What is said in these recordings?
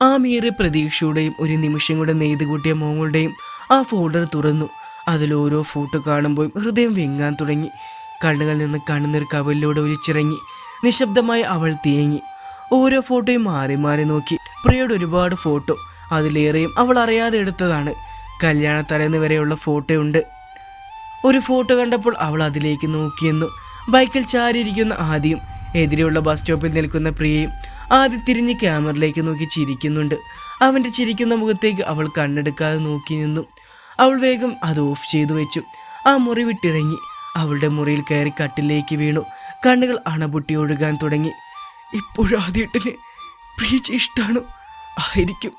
ആ മീറെ പ്രതീക്ഷയുടെയും ഒരു നിമിഷം കൂടെ നെയ്തുകൂട്ടിയ മോങ്ങളുടെയും ആ ഫോൾഡർ തുറന്നു. അതിലോരോ ഫോട്ടോ കാണുമ്പോൾ ഹൃദയം വിങ്ങാൻ തുടങ്ങി. കണ്ണുകളിൽ നിന്ന് കണ്ണുനീർ കവലിലൂടെ ഒലിച്ചിറങ്ങി. നിശബ്ദമായി അവൾ തേങ്ങി. ഓരോ ഫോട്ടോയും മാറി മാറി നോക്കി. പ്രിയയുടെ ഒരുപാട് ഫോട്ടോ, അതിലേറെയും അവൾ അറിയാതെ എടുത്തതാണ്. കല്യാണ തലേന്ന് വരെയുള്ള ഫോട്ടോ ഉണ്ട്. ഒരു ഫോട്ടോ കണ്ടപ്പോൾ അവൾ അതിലേക്ക് നോക്കിയെന്നു. ബൈക്കിൽ ചാരിയിരിക്കുന്ന ആദിയും എതിരെയുള്ള ബസ് സ്റ്റോപ്പിൽ നിൽക്കുന്ന പ്രിയയും. ആദ്യം തിരിഞ്ഞ് ക്യാമറയിലേക്ക് നോക്കി ചിരിക്കുന്നുണ്ട്. അവൻ്റെ ചിരിക്കുന്ന മുഖത്തേക്ക് അവൾ കണ്ണെടുക്കാതെ നോക്കി നിന്നു. അവൾ വേഗം അത് ഓഫ് ചെയ്തു വെച്ചു. ആ മുറി വിട്ടിറങ്ങി. അവളുടെ മുറിയിൽ കയറി കട്ടിലേക്ക് വീണു. കണ്ണുകൾ അണപൊട്ടി ഒഴുകാൻ തുടങ്ങി. ഇപ്പോഴും ആദ്യമായിട്ടിന് പ്രിയ ഇഷ്ടമാണോ? ആയിരിക്കും,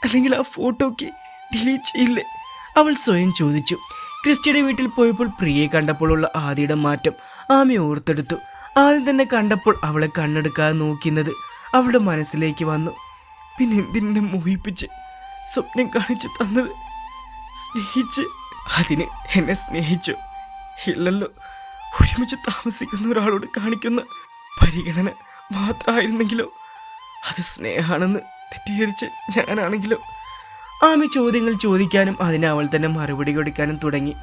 അല്ലെങ്കിൽ ആ ഫോട്ടോക്ക് ഡിലീറ്റ് ചെയ്യില്ലേ? അവൾ സ്വയം ചോദിച്ചു. ക്രിസ്റ്റിയുടെ വീട്ടിൽ പോയപ്പോൾ പ്രിയയെ കണ്ടപ്പോഴുള്ള ആദിയുടെ മാറ്റം ആമി ഓർത്തെടുത്തു. ആദ്യം തന്നെ കണ്ടപ്പോൾ അവളെ കണ്ണെടുക്കാതെ നോക്കുന്നത് അവളുടെ മനസ്സിലേക്ക് വന്നു. പിന്നെ എന്തിനെ മോഹിപ്പിച്ച് സ്വപ്നം കാണിച്ചു തന്നത്? സ്നേഹിച്ച് അതിന് എന്നെ സ്നേഹിച്ചു ഇല്ലല്ലോ. ഒരുമിച്ച് താമസിക്കുന്ന ഒരാളോട് കാണിക്കുന്ന പരിഗണന മാത്രമായിരുന്നെങ്കിലോ? അത് സ്നേഹമാണെന്ന് തെറ്റിദ്ധരിച്ച് ഞാനാണെങ്കിലോ? ആമി ചോദ്യങ്ങൾ ചോദിക്കാനും അതിന് അവൾ തന്നെ മറുപടി കൊടുക്കാനും തുടങ്ങി.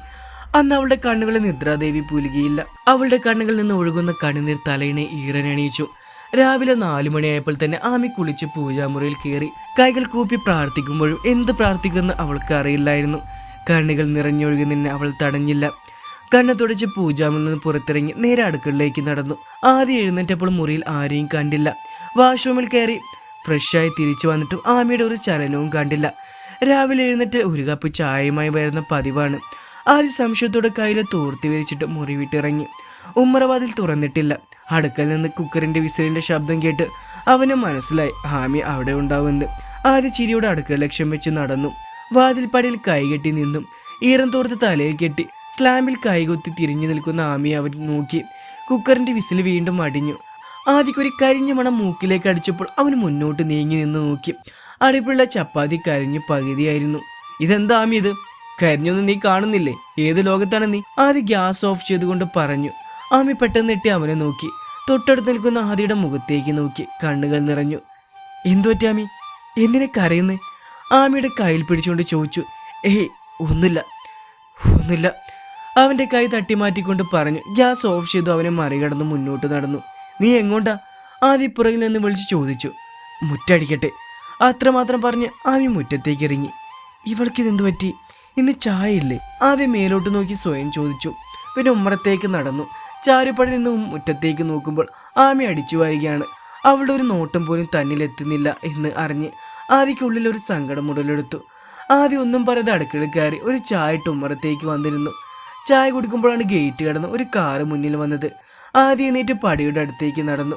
അന്ന് അവളുടെ കണ്ണുകളിൽ നിദ്രാദേവി പുലുകിയില്ല. അവളുടെ കണ്ണുകളിൽ നിന്ന് ഒഴുകുന്ന കണ്ണുനീർ തലയിണെ ഈറനണിയിച്ചു. രാവിലെ 4 മണിയായപ്പോൾ തന്നെ ആമി കുളിച്ച് പൂജാമുറിയിൽ കയറി. കൈകൾ കൂപ്പി പ്രാർത്ഥിക്കുമ്പോഴും എന്ത് പ്രാർത്ഥിക്കുമെന്ന് അവൾക്ക് അറിയില്ലായിരുന്നു. കണ്ണുകൾ നിറഞ്ഞൊഴുകുന്നതിന് അവൾ തടഞ്ഞില്ല. കണ്ണ് തുടച്ച് പൂജാമുറിൽ നിന്ന് പുറത്തിറങ്ങി നേരെ അടുക്കളയിലേക്ക് നടന്നു. ആദ്യം എഴുന്നേറ്റപ്പോൾ മുറിയിൽ ആരെയും കണ്ടില്ല. വാഷ്റൂമിൽ കയറി ഫ്രഷായി തിരിച്ചു വന്നിട്ടും ആമിയുടെ ഒരു ചലനവും കണ്ടില്ല. രാവിലെ എഴുന്നേറ്റ് ഒരു കപ്പ് ചായയുമായി വരുന്ന പതിവാണ്. ആദ്യം സംശയത്തോടെ കയ്യിൽ തോർത്തി വിരിച്ചിട്ട് മുറി വിട്ടിറങ്ങി. ഉമ്മറവാതിൽ തുറന്നിട്ടില്ല. അടുക്കൽ നിന്ന് കുക്കറിന്റെ വിസിലിന്റെ ശബ്ദം കേട്ട് അവന് മനസ്സിലായി ആമി അവിടെ ഉണ്ടാവുമെന്ന്. ആദ്യ ചിരിയോടെ അടുക്കള ലക്ഷ്യം വെച്ച് നടന്നു. വാതിൽപ്പടിയിൽ കൈകെട്ടി നിന്നും ഈറൻ തോർത്ത് തലയിൽ കെട്ടി സ്ലാമ്പിൽ കൈകൊത്തി തിരിഞ്ഞു നിൽക്കുന്ന ആമിയെ അവൻ നോക്കി. കുക്കറിന്റെ വിസിൽ വീണ്ടും അടിഞ്ഞു. ആദ്യക്കൊരു കരിഞ്ഞ മണം മൂക്കിലേക്ക് അടിച്ചപ്പോൾ അവന് മുന്നോട്ട് നീങ്ങി നിന്ന് നോക്കി. അടുപ്പുള്ള ചപ്പാത്തി കരിഞ്ഞു പകുതിയായിരുന്നു. ഇതെന്താ ആമി ഇത്? കരിഞ്ഞൊന്നും നീ കാണുന്നില്ലേ? ഏത് ലോകത്താണ് നീ? ആദ്യ ഗ്യാസ് ഓഫ് ചെയ്തുകൊണ്ട് പറഞ്ഞു. ആമി പെട്ടെന്ന് എട്ടി അവനെ നോക്കി. തൊട്ടടുത്ത് നിൽക്കുന്ന ആദിയുടെ മുഖത്തേക്ക് നോക്കി. കണ്ണുകൾ നിറഞ്ഞു. എന്തു പറ്റി ആമി? എന്തിനെ കരയുന്നേ? ആമിയുടെ കയ്യിൽ പിടിച്ചുകൊണ്ട് ചോദിച്ചു. ഏയ് ഒന്നുമില്ല. അവൻ്റെ കൈ തട്ടിമാറ്റിക്കൊണ്ട് പറഞ്ഞു. ഗ്യാസ് ഓഫ് ചെയ്തു അവനെ മറികടന്ന് മുന്നോട്ട് നടന്നു. നീ എങ്ങോട്ടാ? ആദ്യ പുറകിൽ നിന്ന് വിളിച്ച് ചോദിച്ചു. മുറ്റടിക്കട്ടെ, അത്രമാത്രം പറഞ്ഞ് ആമി മുറ്റത്തേക്ക് ഇറങ്ങി. ഇവൾക്കിതെന്തു പറ്റി? ഇന്ന് ചായ ഇല്ലേ? ആദ്യം മേലോട്ട് നോക്കി സ്വയം ചോദിച്ചു. പിന്നെ ഉമ്മറത്തേക്ക് നടന്നു. ചാരുപടി നിന്ന് മുറ്റത്തേക്ക് നോക്കുമ്പോൾ ആമി അടിച്ചു വരികയാണ്. അവളുടെ ഒരു നോട്ടം പോലും തന്നിലെത്തുന്നില്ല എന്ന് അറിഞ്ഞ് ആദിക്കുള്ളിൽ ഒരു സങ്കടം ഉടലെടുത്തു. ആദ്യം ഒന്നും പറയാതെ അടുക്കളയിൽ കയറി ഒരു ചായ ഇട്ട് ഉമ്മറത്തേക്ക് വന്നിരുന്നു. ചായ കുടിക്കുമ്പോഴാണ് ഗേറ്റ് കടന്ന് ഒരു കാറ് മുന്നിൽ വന്നത്. ആദ്യം എണീറ്റ് പടിയുടെ അടുത്തേക്ക് നടന്നു.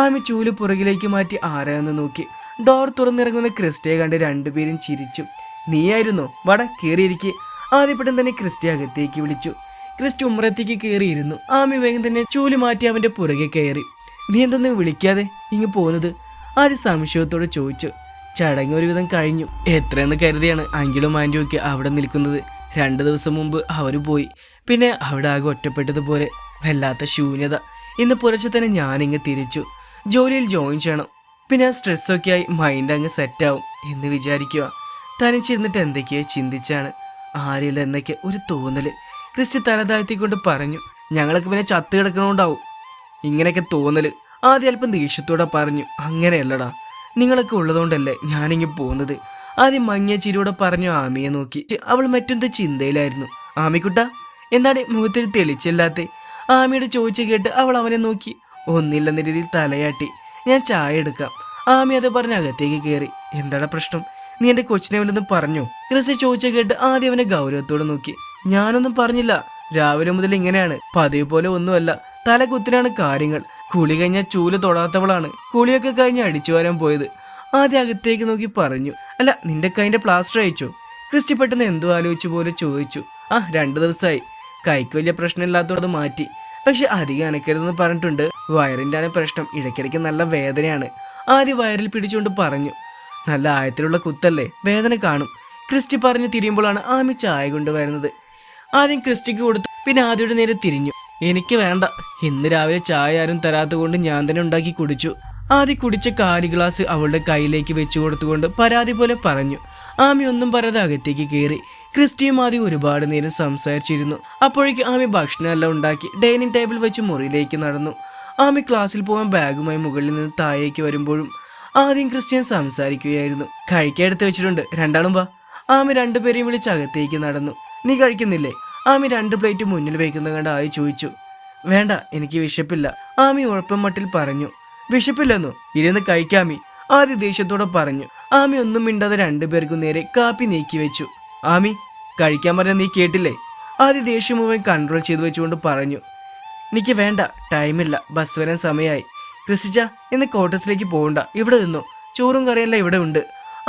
ആമി ചൂല് പുറകിലേക്ക് മാറ്റി ആരാന്ന് നോക്കി. ഡോർ തുറന്നിറങ്ങുന്ന ക്രിസ്റ്റയെ കണ്ട് രണ്ടുപേരും ചിരിച്ചു. നീയായിരുന്നോ? വട കയറിയിരിക്കെ. ആദ്യ പെട്ടെന്ന് തന്നെ ക്രിസ്റ്റ അകത്തേക്ക് വിളിച്ചു. ക്രിസ്റ്റ ഉമ്മറത്തേക്ക് കയറിയിരുന്നു. ആമി വേഗം തന്നെ ചൂല് മാറ്റി അവന്റെ പുറകെ കയറി. നീ എന്തൊന്നും വിളിക്കാതെ ഇങ്ങ് പോകുന്നത്? ആദ്യ സംശയത്തോടെ ചോദിച്ചു. ചടങ്ങ് ഒരുവിധം കഴിഞ്ഞു. എത്രയെന്ന് കരുതിയാണ് അങ്കിളും ആൻറ്റിയും ഒക്കെ അവിടെ നിൽക്കുന്നത്. 2 ദിവസം മുമ്പ് അവർ പോയി. പിന്നെ അവിടെ ആകെ ഒറ്റപ്പെട്ടതുപോലെ, വല്ലാത്ത ശൂന്യത. ഇന്ന് പുലർച്ചെ തന്നെ ഞാനിങ്ങ് തിരിച്ചു. ജോലിയിൽ ജോയിൻ ചെയ്യണം. പിന്നെ ആ സ്ട്രെസ്സൊക്കെ ആയി മൈൻഡ് അങ്ങ് സെറ്റാവും എന്ന് വിചാരിക്കുക. തനിച്ചിരുന്നിട്ട് എന്തൊക്കെയോ ചിന്തിച്ചാണ്. ആരില്ല എന്നൊക്കെ ഒരു തോന്നല്. ക്രിസ്റ്റി തല താഴ്ത്തിക്കൊണ്ട് പറഞ്ഞു. ഞങ്ങൾക്ക് പിന്നെ ചത്ത് കിടക്കണോണ്ടാവും ഇങ്ങനെയൊക്കെ തോന്നല്. ആദ്യം അല്പം ദേഷ്യത്തോടെ പറഞ്ഞു. അങ്ങനെയല്ലടാ, നിങ്ങളൊക്കെ ഉള്ളതുകൊണ്ടല്ലേ ഞാനിങ്ങ് പോകുന്നത്. ആദ്യം മങ്ങിയ ചിരിയോടെ പറഞ്ഞു ആമിയെ നോക്കി. അവൾ മറ്റെന്തോ ചിന്തയിലായിരുന്നു. ആമിക്കുട്ട, എന്താണ് മുഖത്തൊരു തെളിച്ചില്ലാത്ത? ആമിയുടെ ചോദിച്ചു കേട്ട് അവൾ അവനെ നോക്കി. ഒന്നില്ലെന്ന രീതിയിൽ തലയാട്ടി. ഞാൻ ചായ എടുക്കാം. ആമി അത് പറഞ്ഞ് അകത്തേക്ക് കയറി. എന്താടാ പ്രശ്നം? നീ എൻ്റെ കൊച്ചിനെ വല്ലതും പറഞ്ഞോ? ക്രിസ്റ്റി ചോദിച്ചു കേട്ട് ആദ്യം അവനെ ഗൗരവത്തോടെ നോക്കി. ഞാനൊന്നും പറഞ്ഞില്ല. രാവിലെ മുതൽ ഇങ്ങനെയാണ്. പതിവ് പോലെ ഒന്നുമല്ല. തല കുത്തിനാണ് കാര്യങ്ങൾ. കുളി കഴിഞ്ഞാൽ ചൂല് തൊടാത്തവളാണ്. കുളിയൊക്കെ കഴിഞ്ഞ് അടിച്ചു വരാൻ പോയത്. ആദ്യം അകത്തേക്ക് നോക്കി പറഞ്ഞു. അല്ല, നിന്റെ കൈൻ്റെ പ്ലാസ്റ്റർ അയച്ചോ? ക്രിസ്റ്റി പെട്ടെന്ന് എന്തോ ആലോചിച്ചു പോലെ ചോദിച്ചു. 2 ദിവസമായി. കൈക്ക് വലിയ പ്രശ്നമില്ലാത്തത് മാറ്റി. പക്ഷെ അധികം അനക്കരുതെന്ന് പറഞ്ഞിട്ടുണ്ട്. വയറിൻ്റെ ആണ് പ്രശ്നം. ഇടയ്ക്കിടയ്ക്ക് നല്ല വേദനയാണ്. ആദ്യം വയറിൽ പിടിച്ചുകൊണ്ട് പറഞ്ഞു. നല്ല ആഴത്തിലുള്ള കുത്തല്ലേ, വേദന കാണും. ക്രിസ്റ്റി പറഞ്ഞു തിരിയുമ്പോഴാണ് ആമി ചായ കൊണ്ടുവരുന്നത്. ആദ്യം ക്രിസ്റ്റിക്ക് കൊടുത്തു. പിന്നെ ആദ്യയുടെ നേരെ തിരിഞ്ഞു. എനിക്ക് വേണ്ട. ഇന്ന് രാവിലെ ചായ ആരും തരാത്ത കൊണ്ട് ഞാൻ തന്നെ ഉണ്ടാക്കി കുടിച്ചു. ആദ്യം കുടിച്ച കാലി ഗ്ലാസ് അവളുടെ കയ്യിലേക്ക് വെച്ചു കൊടുത്തുകൊണ്ട് പരാതി പോലെ പറഞ്ഞു. ആമി ഒന്നും പറയാതെ അകത്തേക്ക് കയറി. ക്രിസ്റ്റിയും ആദ്യം ഒരുപാട് നേരം സംസാരിച്ചിരുന്നു. അപ്പോഴേക്കും ആമി ഭക്ഷണമെല്ലാം ഉണ്ടാക്കി ഡൈനിങ് ടേബിൾ വെച്ച് മുറിയിലേക്ക് നടന്നു. ആമി ക്ലാസ്സിൽ പോകാൻ ബാഗുമായി മുകളിൽ നിന്ന് താഴേക്ക് വരുമ്പോഴും ആദ്യം ക്രിസ്ത്യൻ സംസാരിക്കുകയായിരുന്നു. കഴിക്കാൻ എടുത്ത് വെച്ചിട്ടുണ്ട്, രണ്ടാളും വാ. ആമി രണ്ടുപേരെയും വിളിച്ച് അകത്തേക്ക് നടന്നു. നീ കഴിക്കുന്നില്ലേ? ആമി 2 പ്ലേറ്റ് മുന്നിൽ വയ്ക്കുന്നത് കണ്ട് ആയി ചോദിച്ചു. വേണ്ട, എനിക്ക് വിശപ്പില്ല, ആമി ഉഴപ്പം മട്ടിൽ പറഞ്ഞു. വിശപ്പില്ലെന്നോ? ഇരുന്ന് കഴിക്കാമി, ആദ്യ ദേഷ്യത്തോടെ പറഞ്ഞു. ആമി ഒന്നും മിണ്ടാതെ 2 പേർക്കും നേരെ കാപ്പി നീക്കി വെച്ചു. ആമി, കഴിക്കാൻ പറഞ്ഞ നീ കേട്ടില്ലേ? ആദ്യ ദേഷ്യം മുഴുവൻ കൺട്രോൾ ചെയ്തു വെച്ചുകൊണ്ട് പറഞ്ഞു. എനിക്ക് വേണ്ട, ടൈമില്ല, ബസ് വരാൻ സമയമായി. ക്രിസ്റ്റിച്ച, ഇന്ന് ക്വാർട്ടേഴ്സിലേക്ക് പോകണ്ട, ഇവിടെ നിന്നോ, ചോറും കറിയെല്ലാം ഇവിടെ ഉണ്ട്.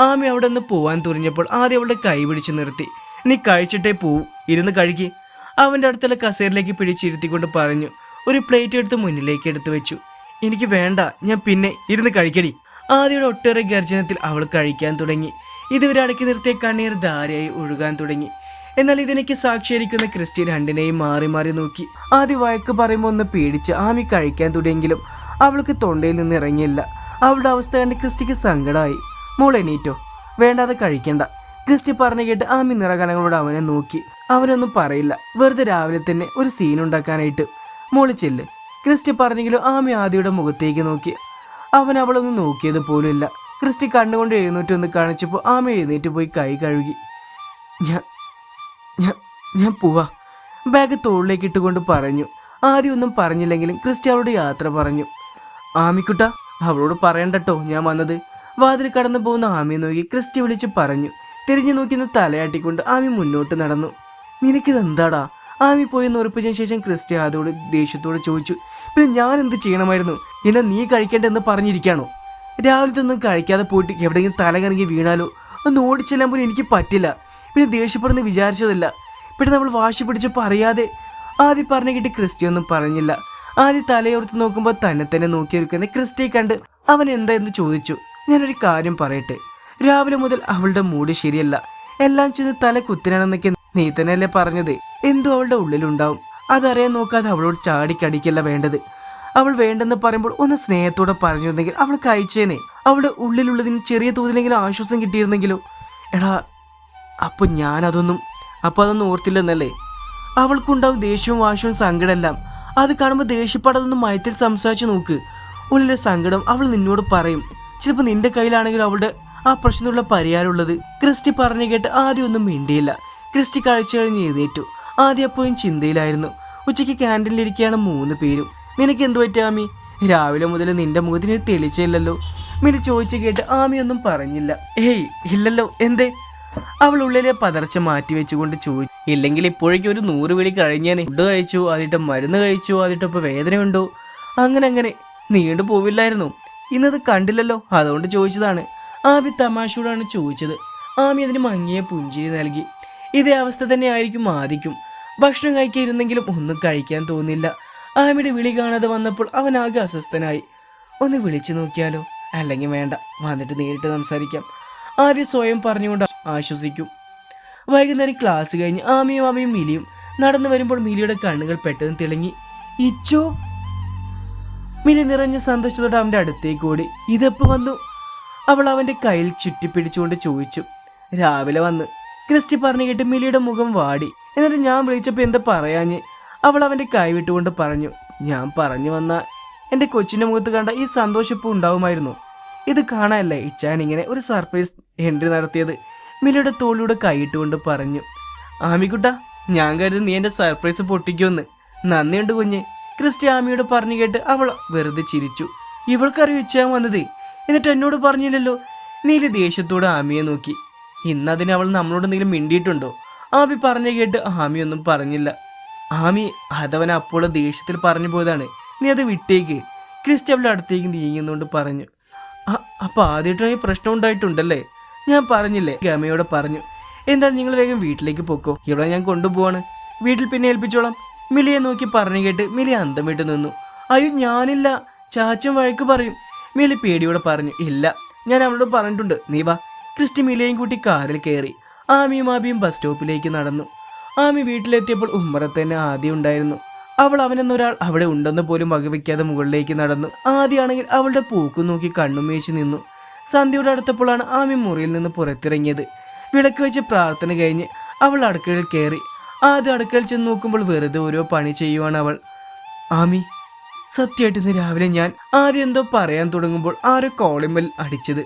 ആമി അവിടെ നിന്ന് പോവാൻ തുനിഞ്ഞപ്പോൾ ആദ്യം അവളുടെ കൈ പിടിച്ച് നിർത്തി. നീ കഴിച്ചിട്ടേ പോവൂ, ഇരുന്ന് കഴിക്ക്. അവൻ്റെ അടുത്തുള്ള കസേരയിലേക്ക് പിടിച്ചിരുത്തിക്കൊണ്ട് പറഞ്ഞു. ഒരു പ്ലേറ്റ് എടുത്ത് മുന്നിലേക്ക് എടുത്തു വെച്ചു. എനിക്ക് വേണ്ട, ഞാൻ പിന്നെ ഇരുന്ന് കഴിക്കടി. ആദ്യയുടെ ഒട്ടേറെ ഗർജനത്തിൽ അവൾ കഴിക്കാൻ തുടങ്ങി. ഇതുവരെ അടക്കി നിർത്തിയ കണ്ണീർ ധാരയായി ഒഴുകാൻ തുടങ്ങി. എന്നാൽ ഇതിനേക്ക് സാക്ഷീകരിക്കുന്ന ക്രിസ്റ്റി രണ്ടിനെയും മാറി മാറി നോക്കി. ആദ്യം വഴക്ക് പറയുമ്പോൾ ഒന്ന് പേടിച്ച് ആമി കഴിക്കാൻ തുടങ്ങിയെങ്കിലും അവൾക്ക് തൊണ്ടയിൽ നിന്ന് ഇറങ്ങിയില്ല. അവളുടെ അവസ്ഥ കണ്ട് ക്രിസ്റ്റിക്ക് സങ്കടമായി. മോൾ എണീറ്റോ? വേണ്ടാതെ കഴിക്കണ്ട, ക്രിസ്റ്റി പറഞ്ഞു കേട്ട് ആമി നിറകണങ്ങളോട് അവനെ നോക്കി. അവനൊന്നും പറയില്ല, വെറുതെ രാവിലെ തന്നെ ഒരു സീൻ ഉണ്ടാക്കാനായിട്ട്. മോള് ചെല്ല്, ക്രിസ്റ്റി പറഞ്ഞെങ്കിലും ആമി ആദിയുടെ മുഖത്തേക്ക് നോക്കി. അവൻ അവളൊന്നും നോക്കിയത് പോലുമില്ല. ക്രിസ്റ്റി കണ്ണുകൊണ്ട് എഴുന്നേറ്റൊന്ന് കാണിച്ചപ്പോൾ ആമി എഴുന്നേറ്റ് പോയി കൈ കഴുകി. ഞാൻ പോവാ, ബാഗ് തോളിലേക്ക് ഇട്ടുകൊണ്ട് പറഞ്ഞു. ആദ്യം ഒന്നും പറഞ്ഞില്ലെങ്കിലും ക്രിസ്റ്റി അവളോട് യാത്ര പറഞ്ഞു. ആമിക്കുട്ട, അവളോട് പറയണ്ടട്ടോ ഞാൻ വന്നത്. വാതിൽ കടന്നു പോകുന്ന ആമിയെ നോക്കി ക്രിസ്റ്റി വിളിച്ച് പറഞ്ഞു. തിരിഞ്ഞു നോക്കിന്ന് തലയാട്ടിക്കൊണ്ട് ആമി മുന്നോട്ട് നടന്നു. നിനക്കിതെന്താടാ? ആമി പോയി ഉറപ്പിച്ചതിന് ശേഷം ക്രിസ്റ്റി അതോട് ദേഷ്യത്തോട് ചോദിച്ചു. പിന്നെ ഞാൻ എന്ത് ചെയ്യണമായിരുന്നു? എന്നെ നീ കഴിക്കേണ്ടെന്ന് പറഞ്ഞിരിക്കാണോ? രാവിലത്തെ ഒന്നും കഴിക്കാതെ പോയിട്ട് എവിടെയെങ്കിലും തല കറങ്ങി വീണാലോ? ഒന്ന് ഓടിച്ചെല്ലാൻ പോലും എനിക്ക് പറ്റില്ല. പിന്നെ ദേഷ്യപ്പെടുന്ന വിചാരിച്ചതല്ല, പിന്നെ നമ്മൾ വാശി പിടിച്ചപ്പോൾ അറിയാതെ. ആദ്യം പറഞ്ഞു കിട്ടി ക്രിസ്റ്റി ഒന്നും പറഞ്ഞില്ല. ആദ്യം തലയോർത്ത് നോക്കുമ്പോൾ തന്നെ നോക്കിയിരിക്കുന്ന ക്രിസ്റ്റിയെ കണ്ട് അവൻ എന്തായെന്ന് ചോദിച്ചു. ഞാനൊരു കാര്യം പറയട്ടെ, രാവിലെ മുതൽ അവളുടെ മൂഡ് ശരിയല്ല, എല്ലാം ചെന്ന് തല കുത്തിനാണെന്നൊക്കെ നീ തന്നെയല്ലേ പറഞ്ഞത്? എന്തോ അവളുടെ ഉള്ളിലുണ്ടാവും, അതറിയാൻ നോക്കാതെ അവളോട് ചാടിക്കടിക്കല്ല വേണ്ടത്. അവൾ വേണ്ടെന്ന് പറയുമ്പോൾ ഒന്ന് സ്നേഹത്തോടെ പറഞ്ഞിരുന്നെങ്കിൽ അവൾ കഴിച്ചേനെ. അവളുടെ ഉള്ളിലുള്ളതിന് ചെറിയ തോതിലെങ്കിലും ആശ്വാസം കിട്ടിയിരുന്നെങ്കിലോ? എടാ, അതൊന്നും ഓർത്തില്ലെന്നല്ലേ? അവൾക്കുണ്ടാവും ദേഷ്യവും വാശവും സങ്കടമെല്ലാം. അത് കാണുമ്പോൾ ദേഷ്യപ്പെടാതൊന്നും മയത്തിൽ സംസാരിച്ച് നോക്ക്. ഉള്ളിലെ സങ്കടം അവൾ നിന്നോട് പറയും. ചിലപ്പോൾ നിന്റെ കയ്യിലാണെങ്കിലും അവളുടെ ആ പ്രശ്നമുള്ള പരിഹാരമുള്ളത്. ക്രിസ്റ്റി പറഞ്ഞു കേട്ട് ആദ്യം ഒന്നും മിണ്ടിയില്ല. ക്രിസ്റ്റി കഴിച്ചു കഴിഞ്ഞ് എഴുന്നേറ്റു. ആദ്യം അപ്പോഴും ചിന്തയിലായിരുന്നു. ഉച്ചയ്ക്ക് ക്യാൻറ്റീനിലിരിക്കുകയാണ് 3 പേരും. നിനക്ക് എന്തു പറ്റുക ആമി? രാവിലെ മുതൽ നിന്റെ മുഖത്തിന് തെളിച്ചില്ലല്ലോ. മിലി ചോദിച്ചു കേട്ട് ആമി ഒന്നും പറഞ്ഞില്ല. ഏയ് ഇല്ലല്ലോ, എന്തേ? അവൾ ഉള്ളിലെ പതർച്ച മാറ്റി വെച്ചുകൊണ്ട് ചോദിച്ചു. ഇല്ലെങ്കിൽ ഇപ്പോഴേക്കും ഒരു 100 വിളി കഴിഞ്ഞാൽ ഫുഡ് കഴിച്ചു, അതിട്ട് മരുന്ന് കഴിച്ചു, അതിട്ട് ഇപ്പോൾ വേദനയുണ്ടോ? അങ്ങനെ നീണ്ടു പോവില്ലായിരുന്നു. ഇന്നത് കണ്ടില്ലല്ലോ, അതുകൊണ്ട് ചോദിച്ചതാണ്. ആമി തമാശയോടാണ് ചോദിച്ചത്. ആമി അതിന് മങ്ങിയ പുഞ്ചിരി നൽകി. ഇതേ അവസ്ഥ തന്നെ ആയിരിക്കും ആദിക്കും. ഭക്ഷണം കഴിക്കാതിരുന്നെങ്കിലും ഒന്നും കഴിക്കാൻ തോന്നില്ല. ആമിയുടെ വിളി കാണാതെ വന്നപ്പോൾ അവൻ ആകെ അസ്വസ്ഥനായി. ഒന്ന് വിളിച്ചു നോക്കിയാലോ? അല്ലെങ്കിൽ വേണ്ട, വന്നിട്ട് നേരിട്ട് സംസാരിക്കാം, ആദ്യം സ്വയം പറഞ്ഞുകൊണ്ട് ആശ്വസിക്കും. വൈകുന്നേരം ക്ലാസ് കഴിഞ്ഞ് ആമിയും മിലിയും നടന്നു വരുമ്പോൾ മിലിയുടെ കണ്ണുകൾ പെട്ടെന്ന് തിളങ്ങി. ഇച്ചോ! മിലി നിറഞ്ഞ സന്തോഷത്തോടെ അവൻ്റെ അടുത്തേക്ക് ഓടി. ഇതെപ്പോ വന്നു? അവൾ അവൻ്റെ കയ്യിൽ ചുറ്റിപ്പിടിച്ചുകൊണ്ട് ചോദിച്ചു. രാവിലെ വന്ന്, ക്രിസ്റ്റി പറഞ്ഞു കേട്ട് മിലിയുടെ മുഖം വാടി. എന്നിട്ട് ഞാൻ വിളിച്ചപ്പോൾ എന്താ പറയാഞ്ഞ്? അവൾ അവൻ്റെ കൈ വിട്ടുകൊണ്ട് പറഞ്ഞു. ഞാൻ പറഞ്ഞു വന്ന എൻ്റെ കൊച്ചിൻ്റെ മുഖത്ത് കണ്ട ഈ സന്തോഷം ഇപ്പോൾ ഉണ്ടാവുമായിരുന്നു. ഇത് കാണാനല്ലേ ഇച്ചാണിങ്ങനെ ഒരു സർപ്രൈസ് എൻട്രി നടത്തിയത്. മിലിയുടെ തോളിലൂടെ കൈയിട്ടുകൊണ്ട് പറഞ്ഞു. ആമിക്കുട്ട, ഞാൻ കരുതി നീ എൻ്റെ സർപ്രൈസ് പൊട്ടിക്കുമെന്ന്. നന്ദിയുണ്ട് കുഞ്ഞ്, ക്രിസ്റ്റി ആമിയോട് പറഞ്ഞു കേട്ട് അവൾ വെറുതെ ചിരിച്ചു. ഇവൾക്കറിയോ ഇച്ചാൻ വന്നത്? എന്നിട്ട് എന്നോട് പറഞ്ഞില്ലല്ലോ. നീല് ദേഷ്യത്തോടെ ആമിയെ നോക്കി. ഇന്നതിന് അവൾ നമ്മളോട് എന്തെങ്കിലും മിണ്ടിയിട്ടുണ്ടോ? ആമി പറഞ്ഞു കേട്ട് ആമിയൊന്നും പറഞ്ഞില്ല. ആമി, അതവൻ അപ്പോൾ ദേഷ്യത്തിൽ പറഞ്ഞു പോയതാണ്, നീ അത് വിട്ടേക്ക്. ക്രിസ്റ്റി അവളുടെ അടുത്തേക്ക് നീങ്ങുന്നുകൊണ്ട് പറഞ്ഞു. അപ്പോൾ ആദ്യമായിട്ടായി പ്രശ്നം ഉണ്ടായിട്ടുണ്ടല്ലേ? ഞാൻ പറഞ്ഞില്ലേ, ഗമയോടെ പറഞ്ഞു. എന്തായാലും നിങ്ങൾ വേഗം വീട്ടിലേക്ക് പൊക്കോ, ഇവിടെ ഞാൻ കൊണ്ടുപോവാണ്, വീട്ടിൽ പിന്നെ ഏൽപ്പിച്ചോളാം. മിലിയെ നോക്കി പറഞ്ഞു കേട്ട് മിലി അന്തം വിട്ട് നിന്നു. അയ്യോ ഞാനില്ല, ചാച്ചൻ വഴക്ക് പറയും. മിലി പേടിയോടെ പറഞ്ഞു. ഇല്ല, ഞാൻ അവളോട് പറഞ്ഞിട്ടുണ്ട്, നീ വാ. ക്രിസ്റ്റി മിലിയെയും കൂട്ടി കാറിൽ കയറി. ആമിയും ബസ് സ്റ്റോപ്പിലേക്ക് നടന്നു. ആമി വീട്ടിലെത്തിയപ്പോൾ ഉമ്മറത്ത് തന്നെ ആദ്യം ഉണ്ടായിരുന്നു. അവൾ അവനെന്നൊരാൾ അവിടെ ഉണ്ടെന്ന് പോലും വകവയ്ക്കാതെ മുകളിലേക്ക് നടന്നു. ആദ്യമാണെങ്കിൽ അവളുടെ പൂക്ക് നോക്കി കണ്ണും മേച്ചു നിന്നു. സന്ധ്യയോട് അടുത്തപ്പോഴാണ് ആമി മുറിയിൽ നിന്ന് പുറത്തിറങ്ങിയത്. വിളക്ക് വെച്ച് പ്രാർത്ഥന കഴിഞ്ഞ് അവൾ അടുക്കളയിൽ കയറി. ആദ്യം അടുക്കളയിൽ ചെന്ന് നോക്കുമ്പോൾ വെറുതെ ഓരോ പണി ചെയ്യുവാണ് അവൾ. ആമി, സത്യമായിട്ട് ഇന്ന് രാവിലെ ഞാൻ ആദ്യം എന്തോ പറയാൻ തുടങ്ങുമ്പോൾ ആരോ കോളിമ്പൽ അടിച്ചത്.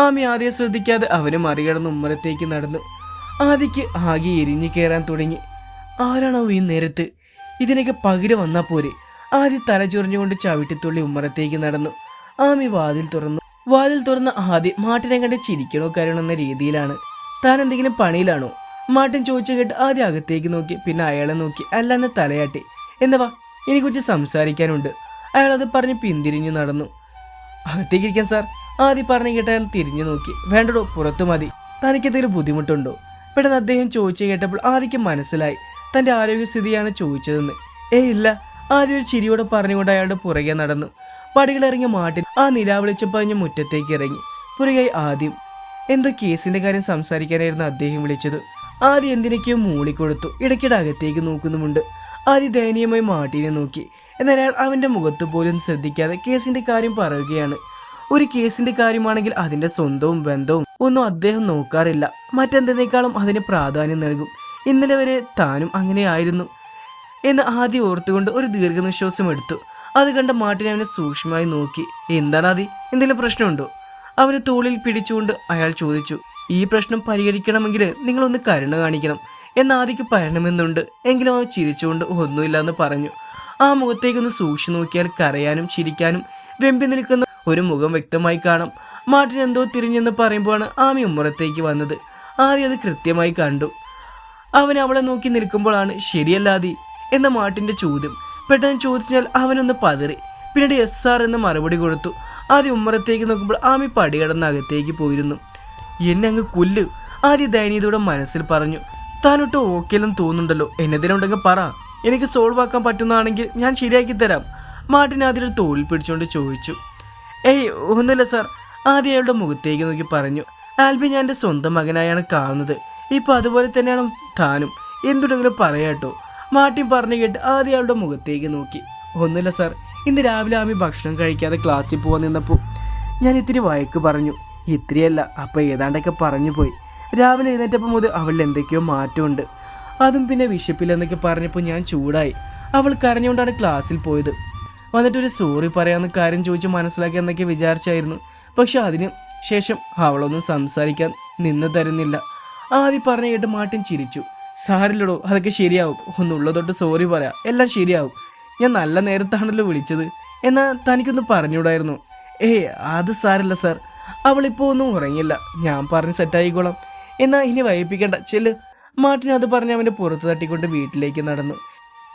ആമി ആദ്യം ശ്രദ്ധിക്കാതെ അവന് മറികടന്ന് ഉമ്മറത്തേക്ക് നടന്നു. ആദിക്ക് ആകെ എരിഞ്ഞു കയറാൻ തുടങ്ങി. ആരാണോ ഈ നേരത്ത്? ഇതിനൊക്കെ പകരം വന്നാൽ പോരെ? ആദ്യം തലചൊറിഞ്ഞുകൊണ്ട് ചവിട്ടിത്തുള്ളി ഉമ്മറത്തേക്ക് നടന്നു. ആമി വാതിൽ തുറന്ന് ആദ്യം മാട്ടിനെ കണ്ട് ചിരിക്കണോ കരയണോ എന്ന രീതിയിലാണ്. താൻ എന്തെങ്കിലും പണിയിലാണോ? മാട്ടൻ ചോദിച്ചു കേട്ട് ആദ്യം അകത്തേക്ക് നോക്കി, പിന്നെ അയാളെ നോക്കി അല്ലാന്ന് തലയാട്ടി. എന്നവാ, എനിക്കുറിച്ച് സംസാരിക്കാനുണ്ട്. അയാളത് പറഞ്ഞ് പിന്തിരിഞ്ഞു നടന്നു. അകത്തേക്ക് ഇരിക്കാൻ സാർ. ആദ്യം പറഞ്ഞു കേട്ട് അയാൾ തിരിഞ്ഞു നോക്കി. വേണ്ടടോ, പുറത്തു മതി. തനിക്കെന്തെങ്കിലും ബുദ്ധിമുട്ടുണ്ടോ? പെട്ടെന്ന് അദ്ദേഹം ചോദിച്ചു കേട്ടപ്പോൾ ആദ്യക്ക് മനസ്സിലായി തൻ്റെ ആരോഗ്യസ്ഥിതിയാണ് ചോദിച്ചതെന്ന്. ഇല്ല. ആദ്യം ഒരു ചിരിയോടെ പറഞ്ഞുകൊണ്ട് അയാളുടെ പുറകെ നടന്നു. പടികളിറങ്ങിയ മാട്ടിൻ ആ നിലാവിളിച്ചം പറഞ്ഞ് മുറ്റത്തേക്ക് ഇറങ്ങി. പുറകെ ആദ്യം. എന്തോ കേസിന്റെ കാര്യം സംസാരിക്കാനായിരുന്നു അദ്ദേഹം വിളിച്ചത്. ആദ്യം എന്തിനൊക്കെയോ മൂളിക്കൊടുത്തു. ഇടയ്ക്കിടെ അകത്തേക്ക് നോക്കുന്നുമുണ്ട്. ആദ്യം ദയനീയമായി മാട്ടിനെ നോക്കി. എന്നാൽ അയാൾ അവൻ്റെ മുഖത്ത് പോലും ശ്രദ്ധിക്കാതെ കേസിന്റെ കാര്യം പറയുകയാണ്. ഒരു കേസിന്റെ കാര്യമാണെങ്കിൽ അതിന്റെ സ്വന്തവും ബന്ധവും ഒന്നും അദ്ദേഹം നോക്കാറില്ല. മറ്റെന്തിനേക്കാളും അതിന് പ്രാധാന്യം നൽകും. ഇന്നലെ വരെ താനും അങ്ങനെയായിരുന്നു എന്ന് ആദ്യം ഓർത്തുകൊണ്ട് ഒരു ദീർഘനിശ്വാസം എടുത്തു. അത് കണ്ട മാട്ടിനെ അവനെ സൂക്ഷ്മമായി നോക്കി. എന്താണ് ആദി, എന്തെങ്കിലും പ്രശ്നമുണ്ടോ? അവന് തോളിൽ പിടിച്ചുകൊണ്ട് അയാൾ ചോദിച്ചു. ഈ പ്രശ്നം പരിഹരിക്കണമെങ്കിൽ നിങ്ങളൊന്ന് കരുണ കാണിക്കണം എന്ന് ആദിക്ക് പറയണമെന്നുണ്ട്. എങ്കിലും അവൻ ചിരിച്ചുകൊണ്ട് ഒന്നുമില്ലെന്ന് പറഞ്ഞു. ആ മുഖത്തേക്കൊന്ന് സൂക്ഷിച്ചു നോക്കിയാൽ കരയാനും ചിരിക്കാനും വെമ്പി നിൽക്കുന്ന ഒരു മുഖം വ്യക്തമായി കാണാം. മാട്ടിൻ എന്തോ തിരിഞ്ഞെന്ന് പറയുമ്പോഴാണ് ആമി ഉമ്മറത്തേക്ക് വന്നത്. ആദ്യം അത് കൃത്യമായി കണ്ടു. അവൻ അവളെ നോക്കി നിൽക്കുമ്പോഴാണ് ശരിയല്ലാതി എന്ന മാട്ടിന്റെ ചോദ്യം. പെട്ടെന്ന് ചോദിച്ചാൽ അവനൊന്ന് പതറി. പിന്നീട് എസ് ആർ എന്ന് മറുപടി കൊടുത്തു. ആദ്യം ഉമ്മറത്തേക്ക് നോക്കുമ്പോൾ ആമി പടികടന്ന് അകത്തേക്ക് പോയിരുന്നു. എന്നെ അങ്ങ് കൊല്ല്, ആദ്യം ദയനീയതയോടെ മനസ്സിൽ പറഞ്ഞു. താനൊട്ട് ഓക്കെല്ലാം തോന്നുന്നുണ്ടല്ലോ. എന്നതിനുണ്ടെങ്കിൽ പറ, എനിക്ക് സോൾവ് ആക്കാൻ പറ്റുന്നതാണെങ്കിൽ ഞാൻ ശരിയാക്കി തരാം. മാട്ടിൻ ആദ്യം തോളിൽ പിടിച്ചുകൊണ്ട് ചോദിച്ചു. ഒന്നുമില്ല സാർ, ആദ്യം അയാളുടെ മുഖത്തേക്ക് നോക്കി പറഞ്ഞു. ആൽബി ഞാൻ എൻ്റെ സ്വന്തം മകനായാണ് കാണുന്നത്. ഇപ്പം അതുപോലെ തന്നെയാണ് താനും. എന്തുണ്ടെങ്കിലും പറയാട്ടോ. മാട്ടിൻ പറഞ്ഞു കേട്ട് ആദ്യം അയാളുടെ മുഖത്തേക്ക് നോക്കി. ഒന്നുമില്ല സാർ, ഇന്ന് രാവിലെ ആമി ഭക്ഷണം കഴിക്കാതെ ക്ലാസ്സിൽ പോകാൻ നിന്നപ്പോൾ ഞാൻ ഇത്തിരി വഴക്ക് പറഞ്ഞു. ഇത്തിരിയല്ല, അപ്പം ഏതാണ്ടൊക്കെ പറഞ്ഞു പോയി. രാവിലെ എഴുന്നേറ്റപ്പോൾ മുതൽ അവളിൽ എന്തൊക്കെയോ മാറ്റമുണ്ട്. അതും പിന്നെ വിശപ്പില്ലെന്നൊക്കെ പറഞ്ഞപ്പോൾ ഞാൻ ചൂടായി. അവൾ കരഞ്ഞുകൊണ്ടാണ് ക്ലാസ്സിൽ പോയത്. വന്നിട്ടൊരു സോറി പറയാമെന്ന് കാര്യം ചോദിച്ച് മനസ്സിലാക്കി എന്നൊക്കെ വിചാരിച്ചായിരുന്നു. പക്ഷെ അതിന് ശേഷം അവളൊന്നും സംസാരിക്കാൻ നിന്ന് തരുന്നില്ല. ആദ്യം പറഞ്ഞു കേട്ട് മാട്ടിൻ ചിരിച്ചു. സാരില്ലടോ, അതൊക്കെ ശരിയാവും. ഒന്നുള്ളതൊട്ട് സോറി പറയാം, എല്ലാം ശരിയാവും. ഞാൻ നല്ല നേരത്താണല്ലോ വിളിച്ചത്. എന്നാൽ തനിക്കൊന്ന് പറഞ്ഞുകൂടായിരുന്നു? അത് സാരല്ല സാർ, അവളിപ്പോൾ ഒന്നും ഉറങ്ങില്ല. ഞാൻ പറഞ്ഞ് സെറ്റായിക്കോളാം. എന്നാൽ ഇനി വൈകിപ്പിക്കേണ്ട, ചെല്ല്. മാട്ടിൻ അത് പറഞ്ഞ് അവൻ്റെ പുറത്ത് തട്ടിക്കൊണ്ട് വീട്ടിലേക്ക് നടന്നു.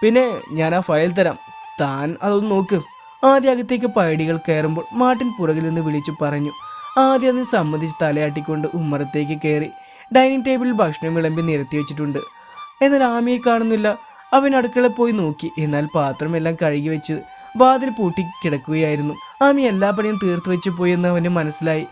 പിന്നെ ഞാൻ ആ ഫയൽ തരാം, താൻ അതൊന്ന് നോക്ക്. ആദ്യം അകത്തേക്ക് പടികൾ കയറുമ്പോൾ മാട്ടിൻ പുറകിൽ നിന്ന് വിളിച്ചു പറഞ്ഞു. ആദ്യം അതിന് സമ്മതിച്ച് തലയാട്ടിക്കൊണ്ട് ഉമ്മറത്തേക്ക് കയറി. ഡൈനിങ് ടേബിളിൽ ഭക്ഷണം വിളമ്പി നിരത്തി വെച്ചിട്ടുണ്ട്. എന്നാൽ ആമിയെ കാണുന്നില്ല. അവൻ അടുക്കളയിൽ പോയി നോക്കി. എന്നാൽ പാത്രമെല്ലാം കഴുകി വെച്ച് വാതിൽ പൂട്ടി കിടക്കുകയായിരുന്നു. ആമി എല്ലാ പണിയും തീർത്തു വെച്ച് പോയി എന്ന് അവന് മനസ്സിലായി.